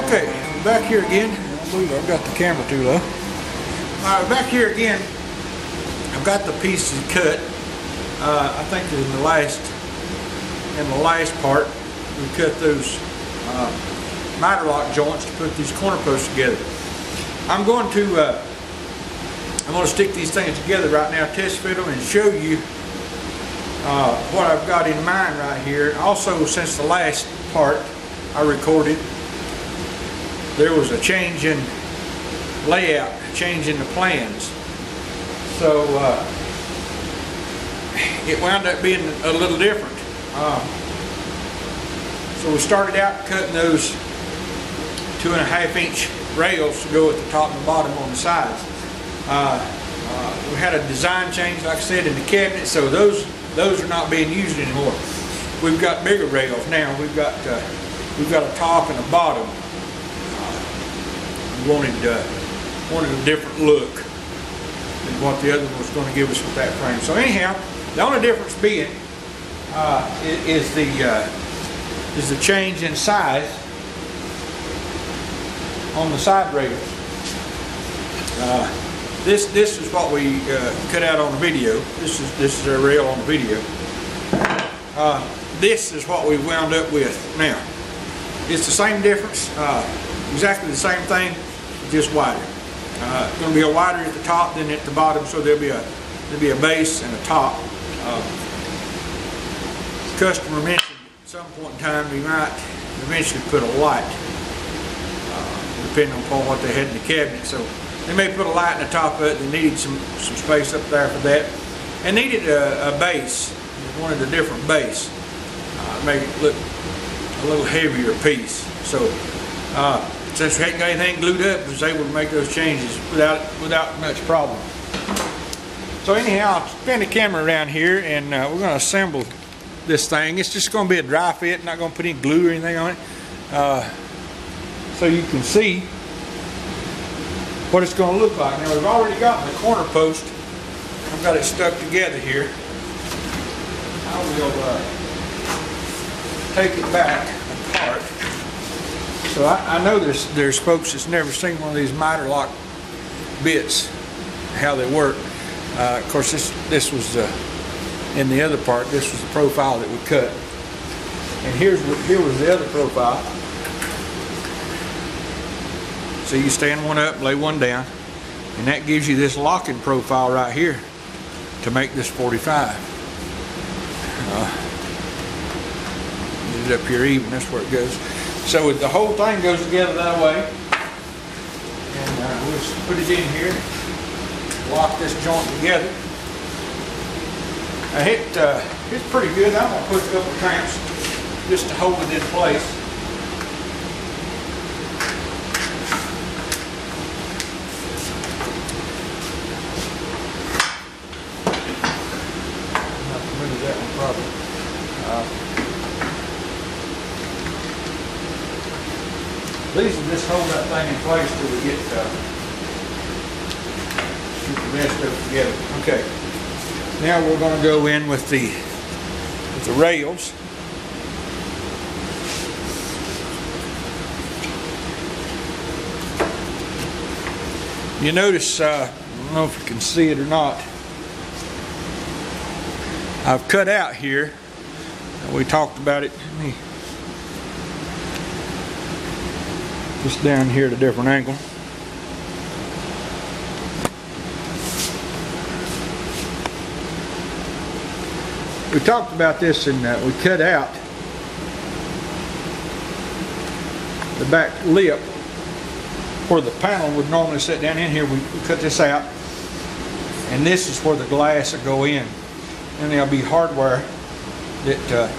Okay, we're back here again. I believe I've got the camera too low. Alright, back here again. I've got the pieces cut. I think in the last part we cut those miter lock joints to put these corner posts together. I'm going to stick these things together right now, test fit them, and show you what I've got in mind right here. Also, since the last part I recorded, there was a change in layout, a change in the plans. So it wound up being a little different. So we started out cutting those 2.5-inch rails to go at the top and the bottom on the sides. We had a design change, like I said, in the cabinet, so those are not being used anymore. We've got bigger rails now. We've got a top and a bottom. We wanted a different look than what the other one was going to give us with that frame. So anyhow, the only difference being is the change in size on the side rails. This is what we cut out on the video. This is our rail on the video. This is what we wound up with now. It's the same difference, exactly the same thing, just wider. It's going to be a wider at the top than at the bottom, so there'll be a base and a top. The customer mentioned at some point in time we might eventually put a light, depending upon what they had in the cabinet. So they may put a light in the top of it. They needed some space up there for that, and needed a base. They wanted a different base, make it look a little heavier piece. So since we hadn't got anything glued up, I was able to make those changes without much problem. So anyhow, I'll spin the camera around here, and we're going to assemble this thing. It's just going to be a dry fit, not going to put any glue or anything on it. So you can see what it's going to look like. Now we've already got the corner post. I've got it stuck together here. I will take it back apart. So I know there's folks that's never seen one of these miter lock bits, how they work. Of course, this was in the other part. This was the profile that we cut, and here was the other profile. So you stand one up, lay one down, and that gives you this locking profile right here to make this 45. Get it up here even. That's where it goes. So the whole thing goes together that way, and we'll just put it in here, lock this joint together. It's pretty good. I'm going to put a couple clamps just to hold it in place. I'm not familiar with that one probably. These will just hold that thing in place till we get the rest of it together. Okay. Now we're going to go in with the rails. You notice, I don't know if you can see it or not, I've cut out here. We talked about it. Just down here at a different angle. We talked about this, and we cut out the back lip where the panel would normally sit down in here. We cut this out, and this is where the glass will go in, and there'll be hardware that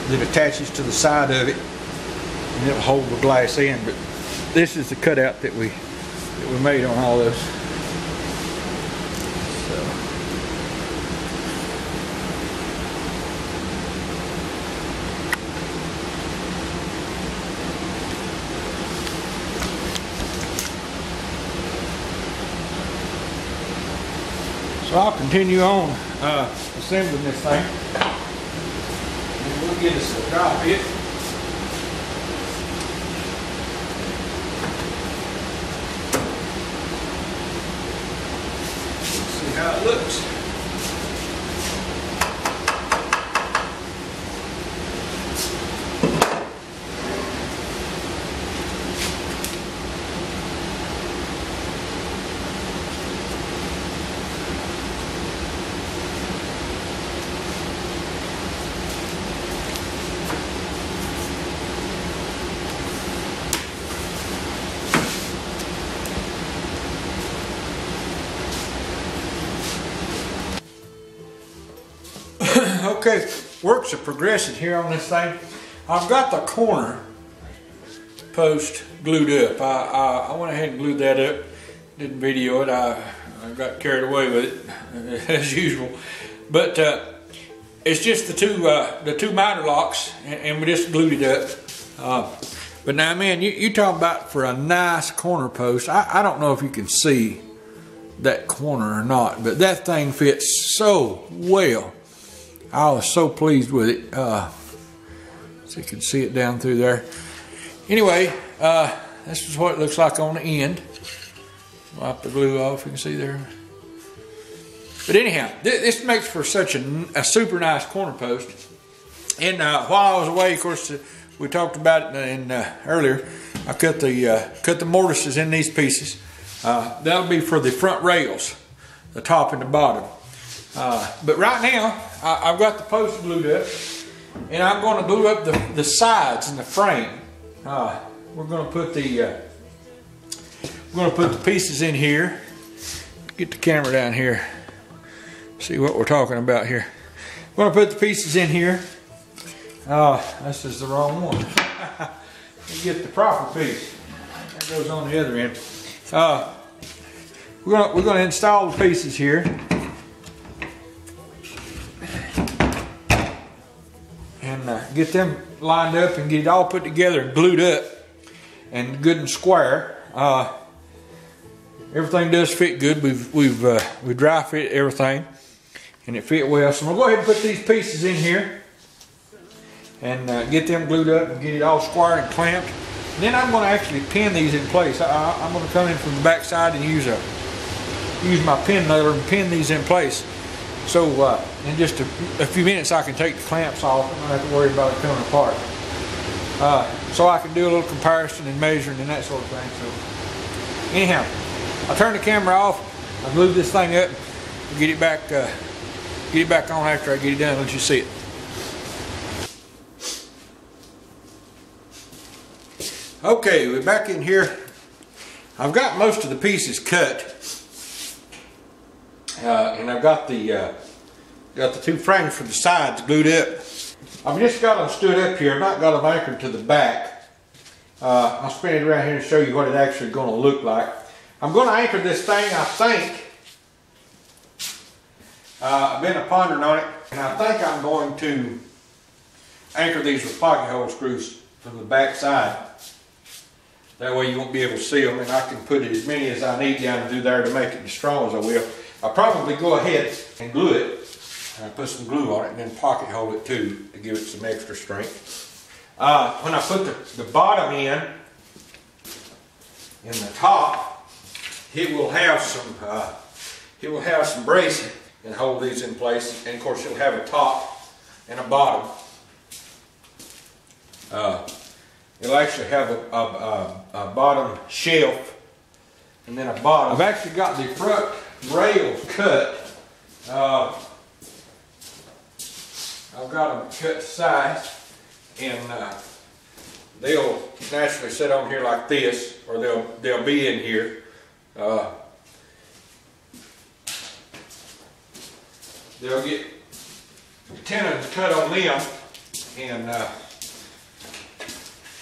attaches to the side of it, and it'll hold the glass in. But this is the cutout that we made on all those. So I'll continue on assembling this thing, and we'll get us a dry fit. Okay, works are progressing here on this thing. I've got the corner post glued up. I went ahead and glued that up. Didn't video it. I got carried away with it as usual. But it's just the two miter locks, and we just glued it up. But now, man, you talking about for a nice corner post. I don't know if you can see that corner or not, but that thing fits so well. I was so pleased with it. So you can see it down through there. Anyway, this is what it looks like on the end. Wipe the glue off, you can see there. But anyhow, this makes for such a super nice corner post. And while I was away, of course, we talked about it earlier. I cut the mortises in these pieces. That'll be for the front rails, the top and the bottom. But right now, I've got the post glued up, and I'm going to glue up the sides and the frame. We're going to put the pieces in here. Get the camera down here. See what we're talking about here. We're going to put the pieces in here. This is the wrong one. You get the proper piece. That goes on the other end. We're going to install the pieces here. And get them lined up and get it all put together and glued up and good and square. Everything does fit good. We dry fit everything, and it fit well. So we'll go ahead and put these pieces in here and get them glued up and get it all squared and clamped. And then I'm going to actually pin these in place. I'm going to come in from the back side and use my pin nailer and pin these in place. So in just a few minutes I can take the clamps off and I don't have to worry about it coming apart. So I can do a little comparison and measuring and that sort of thing. So anyhow, I'll turn the camera off. I'll glue this thing up and get it back on after I get it done. Let you see it. Okay, we're back in here. I've got most of the pieces cut. And I've got the two frames for the sides glued up. I've just got them stood up here. I've not got them anchored to the back. I'll spin it around here and show you what it's actually going to look like. I'm going to anchor this thing, I think. I've been pondering on it, and I think I'm going to anchor these with pocket hole screws from the back side. That way you won't be able to see them, and I can put it as many as I need down through there to make it as strong as I will. I'll probably go ahead and glue it, and put some glue on it, and then pocket hole it too to give it some extra strength. When I put the bottom in the top, it will have some bracing and hold these in place, and of course it'll have a top and a bottom. It'll actually have a bottom shelf and then a bottom. I've actually got the front rails cut. I've got them cut to size, and they'll naturally sit on here like this, or they'll be in here. They'll get tenons cut on them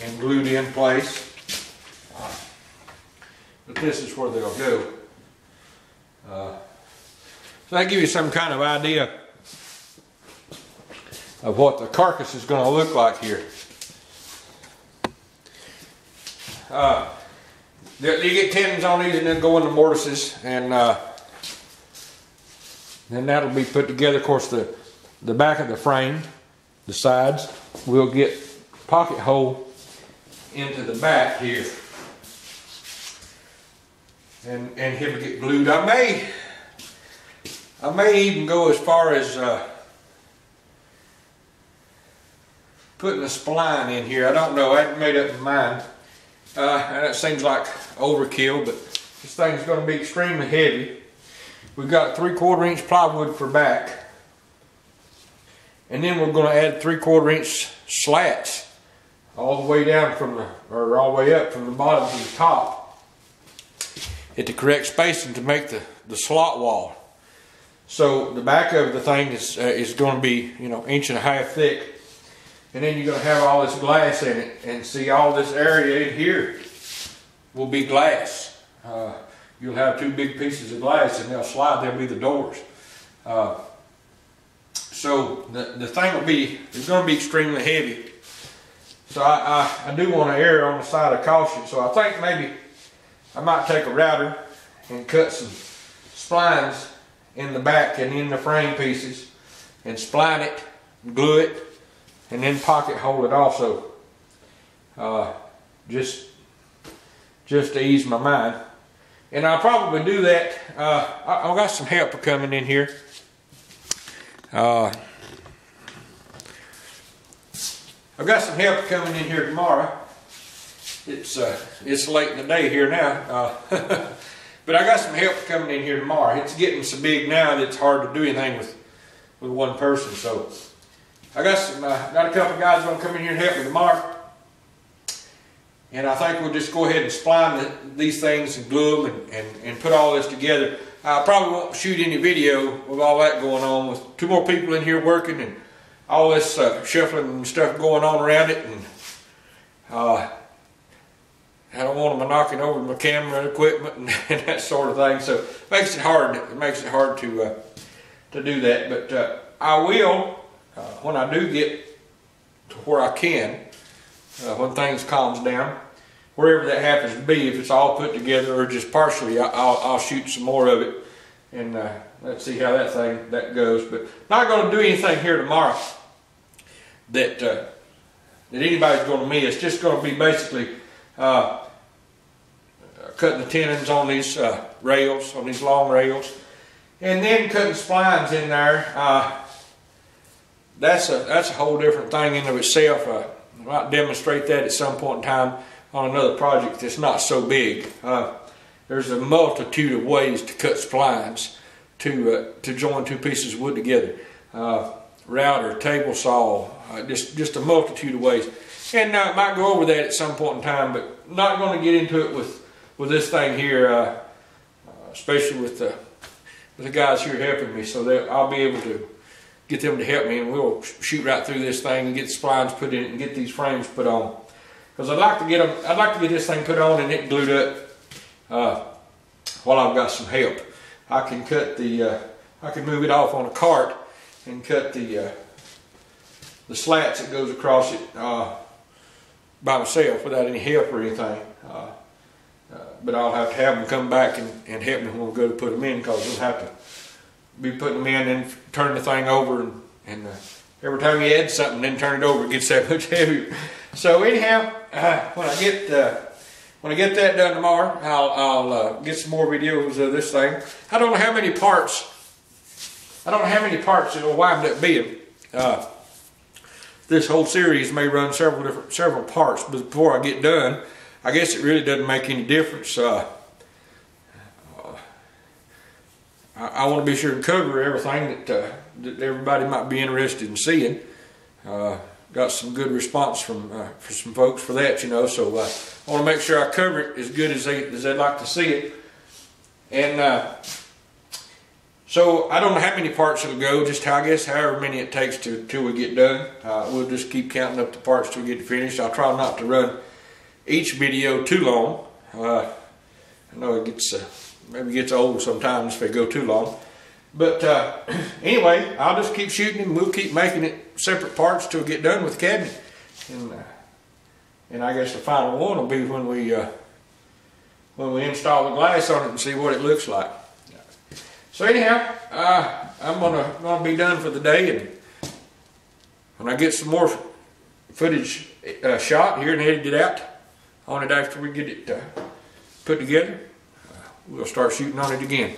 and glued in place. But this is where they'll go. So that gives you some kind of idea of what the carcass is going to look like here. You get tenons on these and then go in the mortises, and then that'll be put together. Of course, the back of the frame, the sides, we'll get pocket hole into the back here, and he'll get glued. I may even go as far as putting a spline in here. I don't know. I haven't made up my mind. And that seems like overkill, but this thing's going to be extremely heavy. We've got 3/4 inch plywood for back, and then we're going to add 3/4 inch slats all the way down all the way up from the bottom to the top at the correct spacing to make the slot wall. So the back of the thing is going to be, you know, 1.5 inches thick. And then you're going to have all this glass in it. And see, all this area in here will be glass. You'll have 2 big pieces of glass and they'll slide, they'll be the doors. So the thing will be, it's going to be extremely heavy. So I do want to err on the side of caution. So I think maybe I might take a router and cut some splines in the back and in the frame pieces and spline it, glue it, and then pocket hole it also. Just to ease my mind. And I'll probably do that. I've got some help coming in here. I've got some help coming in here tomorrow. It's late in the day here now, but I got some help coming in here tomorrow. It's getting so big now that it's hard to do anything with one person. So I got got a couple of guys going to come in here and help me tomorrow. And I think we'll just go ahead and spline these things and glue them and put all this together. I probably won't shoot any video with all that going on, with 2 more people in here working and all this shuffling and stuff going on around it. And I don't want them knocking over my camera equipment and that sort of thing. So it makes it hard. It makes it hard to do that. But I will, when I do get to where I can, when things calms down, wherever that happens to be, if it's all put together or just partially, I'll shoot some more of it, and let's see how that goes. But not going to do anything here tomorrow that anybody's going to miss. Just going to be basically cutting the tenons on these rails, on these long rails, and then cutting splines in there. That's a whole different thing in of itself. I might demonstrate that at some point in time on another project that's not so big. There's a multitude of ways to cut splines to join 2 pieces of wood together. Router, table saw, just a multitude of ways. And I might go over that at some point in time, but not going to get into it with this thing here, especially with the guys here helping me. So that I'll be able to get them to help me, and we'll shoot right through this thing and get the splines put in it and get these frames put on. Because I'd like to get this thing put on and it glued up while I've got some help. I can move it off on a cart and cut the slats that goes across it by myself without any help or anything. But I'll have to have them come back and help me when we go to put them in, because we'll have to be putting them in and turn the thing over, and every time you add something then turn it over, it gets that much heavier. So anyhow, when I get that done tomorrow, I'll get some more videos of this thing. I don't know how many parts it'll wind up being. This whole series may run several parts, but before I get done, I guess it really doesn't make any difference. I want to be sure to cover everything that everybody might be interested in seeing. Got some good response from some folks for that, you know. So I want to make sure I cover it as good as they'd like to see it. And so I don't know how many parts it'll go. Just I guess however many it takes till we get done. We'll just keep counting up the parts till we get finished. I'll try not to run each video too long. I know it gets maybe gets old sometimes if they go too long. But anyway, I'll just keep shooting and we'll keep making it separate parts till we get done with the cabinet. And I guess the final one will be when we install the glass on it and see what it looks like. So anyhow, I'm gonna be done for the day, and when I get some more footage shot here and edited out on it after we get it put together, we'll start shooting on it again.